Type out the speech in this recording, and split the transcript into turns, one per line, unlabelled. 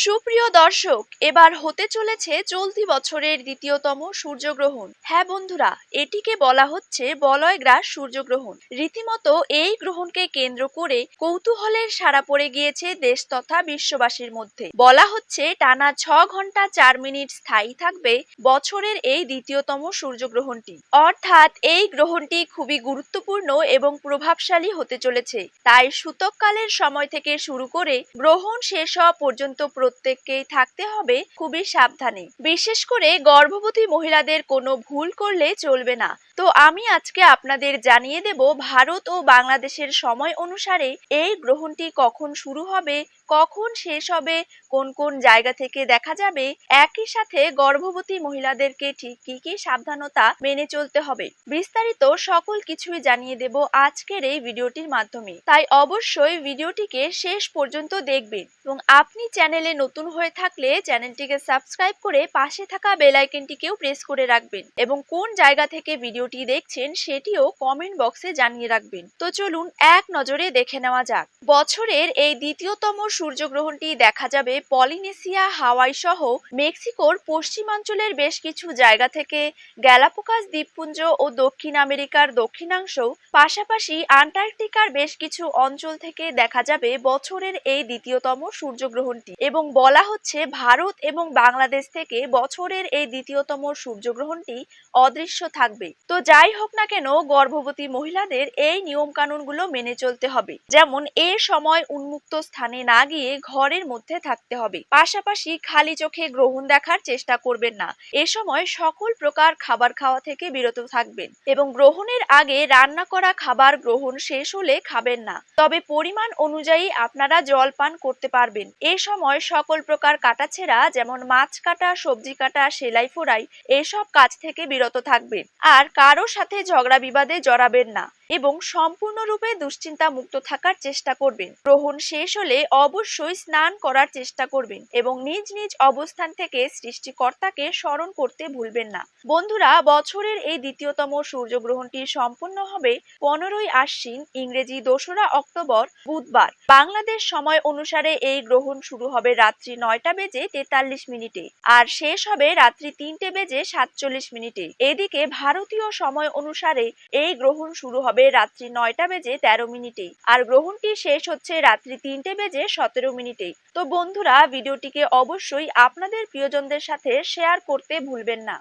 সুপ্রিয় দর্শক, এবার হতে চলেছে চলতি বছরের দ্বিতীয়তম সূর্যগ্রহণ। হ্যাঁ বন্ধুরা, এটিকে বলা হচ্ছে বলয়গ্রাস সূর্যগ্রহণ। রীতিমতো এই গ্রহণকে কেন্দ্র করে কৌতূহলের সাড়া পড়ে গিয়েছে দেশ তথা বিশ্ববাসীর মধ্যে। বলা হচ্ছে টানা 6 ঘন্টা 4 মিনিট স্থায়ী থাকবে বছরের এই দ্বিতীয়তম সূর্যগ্রহণটি। অর্থাৎ এই গ্রহণটি খুবই গুরুত্বপূর্ণ এবং প্রভাবশালী হতে চলেছে। তাই সূতককালের সময় থেকে শুরু করে গ্রহণ শেষ হওয়া পর্যন্ত প্রত্যেককেই থাকতে হবে খুবই সাবধানে। বিশেষ করে গর্ভবতী মহিলাদের কোনো ভুল করলে চলবে না। তো আমি আজকে আপনাদের জানিয়ে দেব ভারত ও বাংলাদেশের সময় অনুসারে এই গ্রহণটি কখন শুরু হবে, কখন শেষ হবে, কোন কোন জায়গা থেকে দেখা যাবে, একই সাথে গর্ভবতী মহিলাদেরকে ঠিক কি কি সাবধানতা মেনে চলতে হবে, বিস্তারিত সকল কিছুই জানিয়ে দেব আজকের এই ভিডিওটির মাধ্যমে। তাই অবশ্যই ভিডিওটিকে শেষ পর্যন্ত দেখবেন এবং আপনি চ্যানেলে নতুন হয়ে থাকলে চ্যানেলটিকে সাবস্ক্রাইব করে পাশে থাকা বেল আইকনটিকেও প্রেস করে রাখবেন এবং কোন জায়গা থেকে ভিডিওটি দেখছেন সেটিও কমেন্ট বক্সে জানিয়ে রাখবেন। তো চলুন এক নজরে দেখে নেওয়া যাক। বছরের এই দ্বিতীয়তম সূর্যগ্রহণটি দেখা যাবে পলিনেশিয়া, হাওয়াই সহ মেক্সিকোর পশ্চিমাঞ্চলের বেশ কিছু জায়গা থেকে, গ্যালাপাগোস দ্বীপপুঞ্জ ও দক্ষিণ আমেরিকার দক্ষিণাংশ, পাশাপাশি আন্টার্কটিকার বেশ কিছু অঞ্চল থেকে দেখা যাবে বছরের এই দ্বিতীয়তম সূর্যগ্রহণটি। এবং বলা হচ্ছে ভারত এবং বাংলাদেশ থেকে বছরের এই দ্বিতীয়তম সূর্যগ্রহণটি অদৃশ্য থাকবে। তো যাই হোক না কেন, গর্ভবতী মহিলাদের এই নিয়ম কানুনগুলো মেনে চলতে হবে। যেমন এ সময় উন্মুক্ত স্থানে না গিয়ে ঘরের মধ্যে থাকতে হবে। পাশাপাশি খালি চোখে গ্রহণ দেখার চেষ্টা করবেন না। এ সময় সকল প্রকার খাবার খাওয়া থেকে বিরত থাকবেন এবং গ্রহণের আগে রান্না করা খাবার গ্রহণ শেষ হলে খাবেন না। তবে পরিমাণ অনুযায়ী আপনারা জল পান করতে পারবেন। এ সময় সকল প্রকার কাটাছেঁড়া যেমন মাছ কাটা, সবজি কাটা, সেলাই ফোড়াই এসব কাজ থেকে বিরত থাকবেন। আর কারো সাথে ঝগড়া বিবাদে জড়াবেন না এবং সম্পূর্ণরূপে দুশ্চিন্তা মুক্ত থাকার চেষ্টা করবেন। গ্রহণ শেষ হলে অবশ্যই স্নান করার চেষ্টা করবেন এবং নিজ নিজ অবস্থান থেকে সৃষ্টিকর্তাকে স্মরণ করতে ভুলবেন না। বন্ধুরা, বছরের এই দ্বিতীয়তম সূর্যগ্রহণটি সম্পন্ন হবে 15ই আশ্বিন, ইংরেজি 2রা অক্টোবর, বুধবার। বাংলাদেশ সময় অনুসারে এই গ্রহণ শুরু হবে রাত্রি 9টা বেজে 43 মিনিটে আর শেষ হবে রাত্রি 3টে বেজে 47 মিনিটে। এদিকে ভারতীয় সময় অনুসারে এই গ্রহণ শুরু হবে রাত্রি 9টা বেজে 13 মিনিটে আর গ্রহণটি শেষ হচ্ছে রাত্রি 3টে বেজে 17 মিনিটে। তো বন্ধুরা, ভিডিওটিকে অবশ্যই আপনাদের প্রিয়জনদের সাথে শেয়ার করতে ভুলবেন না।